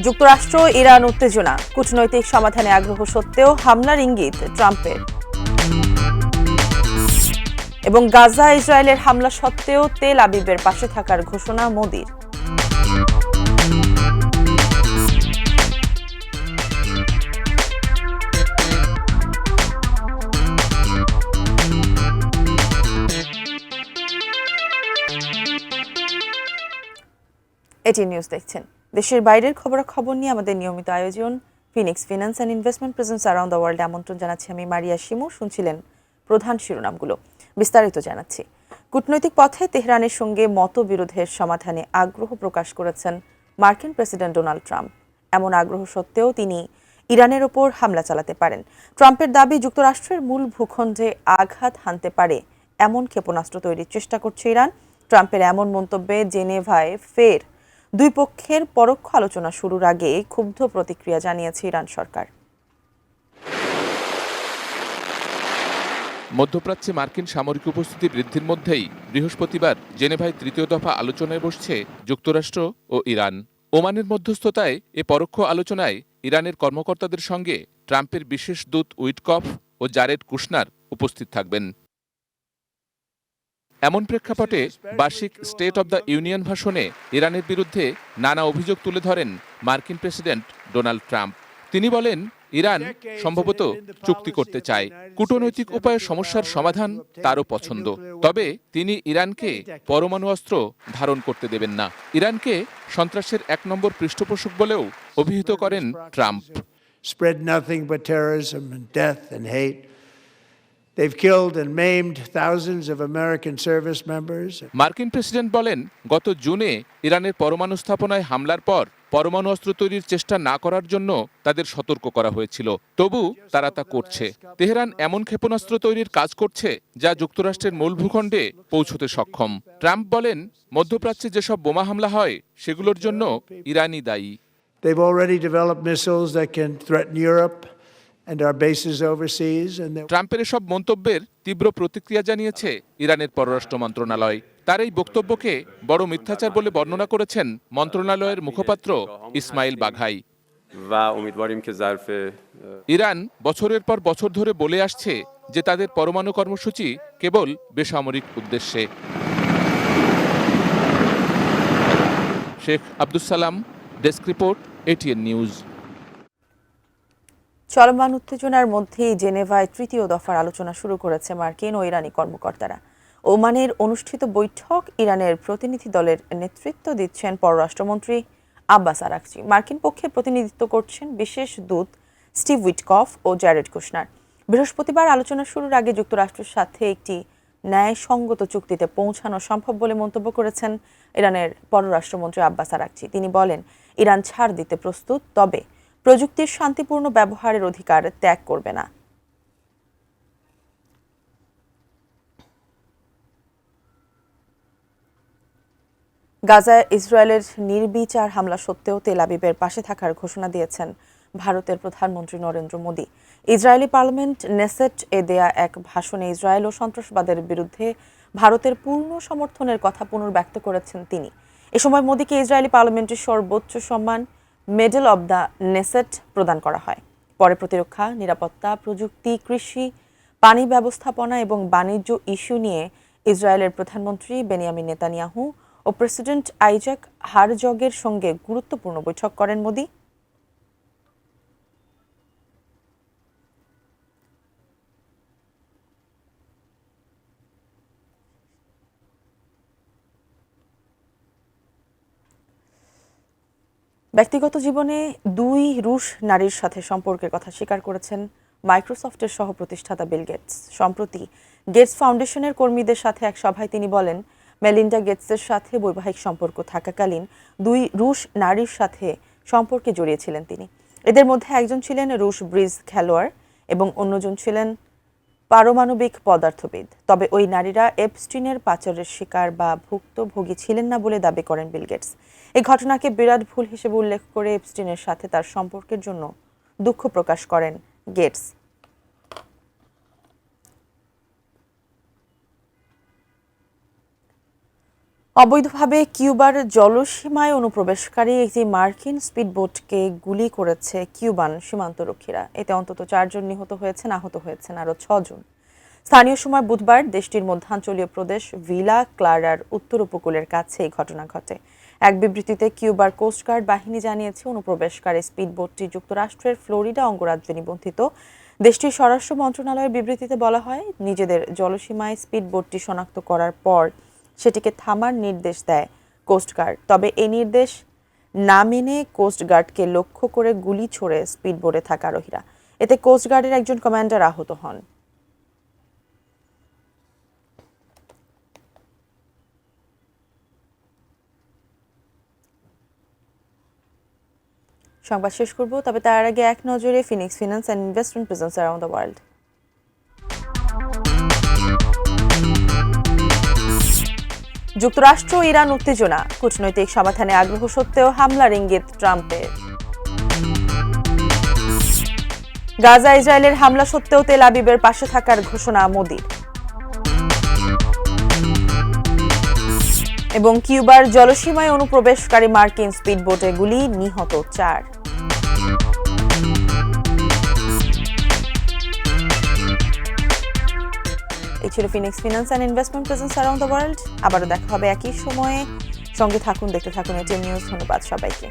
যুক্তরাষ্ট্র ইরান উত্তেজনা, কূটনৈতিক সমাধানে আগ্রহ সত্ত্বেও হামলার ইঙ্গিত ট্রাম্পের। এবং গাজা ইসরায়েলের হামলা সত্ত্বেও তেল আবিবের পাশে থাকার ঘোষণা মোদির। এটি নিউজ দেখছেন। দেশের বাইরের খবরাখবর নিয়ে আমাদের নিয়মিত আয়োজন Phoenix finance and investment presence around the world আমন্ত্রণ জানাচ্ছি আমি মারিয়া শিমু। শুনছিলেন প্রধান শিরোনামগুলো, বিস্তারিত জানাচ্ছি। কূটনৈতিক পথে তেহরানের সঙ্গে মতবিরোধের সমাধানে আগ্রহ প্রকাশ করেছেন মার্কিন প্রেসিডেন্ট ডোনাল্ড ট্রাম্প। এমন আগ্রহ সত্ত্বেও তিনি ইরানের ওপর হামলা চালাতে পারেন। ট্রাম্পের দাবি, যুক্তরাষ্ট্রের মূল ভূখণ্ডে আঘাত হানতে পারে এমন ক্ষেপণাস্ত্র তৈরির চেষ্টা করছে ইরান। ট্রাম্পের এমন মন্তব্যে জেনেভায় ফের দুই পক্ষের পরোক্ষ আলোচনা শুরুর আগে ক্ষুব্ধ প্রতিক্রিয়া জানিয়েছে ইরান সরকার। মধ্যপ্রাচ্যে মার্কিন সামরিক উপস্থিতি বৃদ্ধির মধ্যেই বৃহস্পতিবার জেনেভায় তৃতীয় দফা আলোচনায় বসছে যুক্তরাষ্ট্র ও ইরান। ওমানের মধ্যস্থতায় এ পরোক্ষ আলোচনায় ইরানের কর্মকর্তাদের সঙ্গে ট্রাম্পের বিশেষ দূত উইটকফ ও জারেড কুশনার উপস্থিত থাকবেন। এমন প্রেক্ষাপটে বার্ষিক স্টেট অব দ্য ইউনিয়ন ভাষণে ইরানের বিরুদ্ধে নানা অভিযোগ তুলে ধরেন মার্কিন প্রেসিডেন্ট ডোনাল্ড ট্রাম্প। তিনি বলেন, ইরান সম্ভবত চুক্তি করতে চায়, কূটনৈতিক উপায়ে সমস্যার সমাধান তারও পছন্দ। তবে তিনি ইরানকে পরমাণু অস্ত্র ধারণ করতে দেবেন না। ইরানকে সন্ত্রাসের ১ নম্বর পৃষ্ঠপোষক বলেও অভিহিত করেন Trump. They've killed and maimed thousands of American service members. মার্কিন প্রেসিডেন্ট বলেন, গত জুনে ইরানের পরমাণু স্থাপনায় হামলার পর পরমাণু অস্ত্র তৈরির চেষ্টা না করার জন্য তাদের সতর্ক করা হয়েছিল। তবু তারা তা করছে। তেহরান এমন ক্ষেপণাস্ত্র তৈরির কাজ করছে যা যুক্তরাষ্ট্রের মূল ভূখণ্ডে পৌঁছতে সক্ষম। ট্রাম্প বলেন, মধ্যপ্রাচ্যে যেসব বোমা হামলা হয় সেগুলোর জন্য ইরানই দায়ী। They've already developed missiles that can threaten Europe. ট্রাম্পের এসব মন্তব্যের তীব্র প্রতিক্রিয়া জানিয়েছে ইরানের পররাষ্ট্র মন্ত্রণালয়। তার এই বক্তব্যকে বড় মিথ্যাচার বলে বর্ণনা করেছেন মন্ত্রণালয়ের মুখপাত্র ইসমাইল বাঘাই। ইরান বছরের পর বছর ধরে বলে আসছে যে তাদের পরমাণু কর্মসূচি কেবল বেসামরিক উদ্দেশ্যে। Sheikh Abdus Salam, desk report, ATN news. চলমান উত্তেজনার মধ্যেই জেনেভায় তৃতীয় দফার আলোচনা শুরু করেছে মার্কিন ও ইরানি কর্মকর্তারা। ওমানের অনুষ্ঠিত বৈঠক ইরানের প্রতিনিধি দলের নেতৃত্ব দিচ্ছেন পররাষ্ট্রমন্ত্রী আব্বাস আরাকচি। মার্কিন পক্ষে প্রতিনিধিত্ব করছেন বিশেষ দূত স্টিভ উইটকফ ও জারেড কুশনার। বৃহস্পতিবার আলোচনা শুরুর আগে যুক্তরাষ্ট্রের সাথে একটি ন্যায়সঙ্গত চুক্তিতে পৌঁছানো সম্ভব বলে মন্তব্য করেছেন ইরানের পররাষ্ট্রমন্ত্রী আব্বাস আরাকচি। তিনি বলেন, ইরান ছাড় দিতে প্রস্তুত, তবে প্রযুক্তির শান্তিপূর্ণ ব্যবহারের অধিকার ত্যাগ করবে না। গাজায় ইসরায়েলের নির্বিচার হামলা সত্ত্বেও তেল আবিবের পাশে থাকার ঘোষণা দিয়েছেন ভারতের প্রধানমন্ত্রী Narendra Modi. Israeli parliament Knesset এ দেয়া এক ভাষণে ইসরায়েল ও সন্ত্রাসবাদের বিরুদ্ধে ভারতের পূর্ণ সমর্থনের কথা পুনর্ব্যক্ত করেছেন তিনি। এ সময় মোদিকে ইসরায়েলি পার্লামেন্টের সর্বোচ্চ সম্মান মেডেল অব দ্য নেসেট প্রদান করা হয়। পরে প্রতিরক্ষা, নিরাপত্তা, প্রযুক্তি, কৃষি, পানি ব্যবস্থাপনা এবং বাণিজ্য ইস্যু নিয়ে ইসরায়েলের প্রধানমন্ত্রী বেনিয়ামিন নেতানিয়াহু ও প্রেসিডেন্ট আইজাক হারজগের সঙ্গে গুরুত্বপূর্ণ বৈঠক করেন মোদি। ব্যক্তিগত জীবনে দুই রুশ নারীর সাথে সম্পর্কের কথা স্বীকার করেছেন মাইক্রোসফটের সহ প্রতিষ্ঠাতা বিল গেটস। সম্প্রতি গেটস ফাউন্ডেশনের কর্মীদের সাথে এক সভায় তিনি বলেন, মেলিন্ডা গেটসের সাথে বৈবাহিক সম্পর্ক থাকাকালীন দুই রুশ নারীর সাথে সম্পর্কে জড়িয়েছিলেন তিনি। এদের মধ্যে একজন ছিলেন রুশ ব্রিজ খেলোয়াড় এবং অন্যজন ছিলেন পারমাণবিক পদার্থবিদ। তবে ওই নারীরা এপস্টিনের পাচারের শিকার বা ভুক্তভোগী ছিলেন না বলে দাবি করেন বিল গেটস। এই ঘটনাকে বিরাট ভুল হিসেবে উল্লেখ করে এপস্টিনের সাথে তার সম্পর্কের জন্য দুঃখ প্রকাশ করেন গেটস। অবৈধভাবে কিউবার জলসীমায় অনুপ্রবেশকারী একটি মার্কিন স্পিডবোটকে গুলি করেছে কিউবান সীমান্তরক্ষীরা। এতে অন্তত 4 জন নিহত হয়েছেন, আহত হয়েছেন আরও 6 জন। স্থানীয় সময় বুধবার দেশটির মধ্যাঞ্চলীয় প্রদেশ ভিলা ক্লারার উত্তর উপকূলের কাছে এই ঘটনা ঘটে। এক বিবৃতিতে কিউবার কোস্টগার্ড বাহিনী জানিয়েছে, অনুপ্রবেশকারী স্পিডবোটটি যুক্তরাষ্ট্রের ফ্লোরিডা অঙ্গরাজ্যে নিবন্ধিত। দেশটির স্বরাষ্ট্র মন্ত্রণালয়ের বিবৃতিতে বলা হয়, নিজেদের জলসীমায় স্পিডবোটটি শনাক্ত করার পর সেটিকে থামার নির্দেশ দেয় কোস্টগার্ড। তবে এই নির্দেশ না মেনে কোস্টগার্ডকে লক্ষ্য করে গুলি ছোড়ে স্পিডবোটে থাকা আরোহীরা। এতে কোস্টগার্ডের একজন কমান্ডার আহত হন। সংবাদ শেষ করব, তবে তার আগে এক নজরে Phoenix finance and investment presence around the world. যুক্তরাষ্ট্র ইরান উত্তেজনা, কূটনৈতিক সমাধানে আগ্রহ সত্ত্বেও হামলার ইঙ্গিত ট্রাম্পের। গাজা ইসরায়েলের হামলা সত্ত্বেও তেল আবিবের পাশে থাকার ঘোষণা মোদির। এবং কিউবার জলসীমায় অনুপ্রবেশকারী মার্কিন স্পিডবোটে গুলি, নিহত 4। এই ছিল Phoenix finance and investment presence around the world. আবারও দেখা হবে একই সময়ে। সঙ্গে থাকুন, দেখতে থাকুন এটিএন নিউজ। ধন্যবাদ সবাইকে।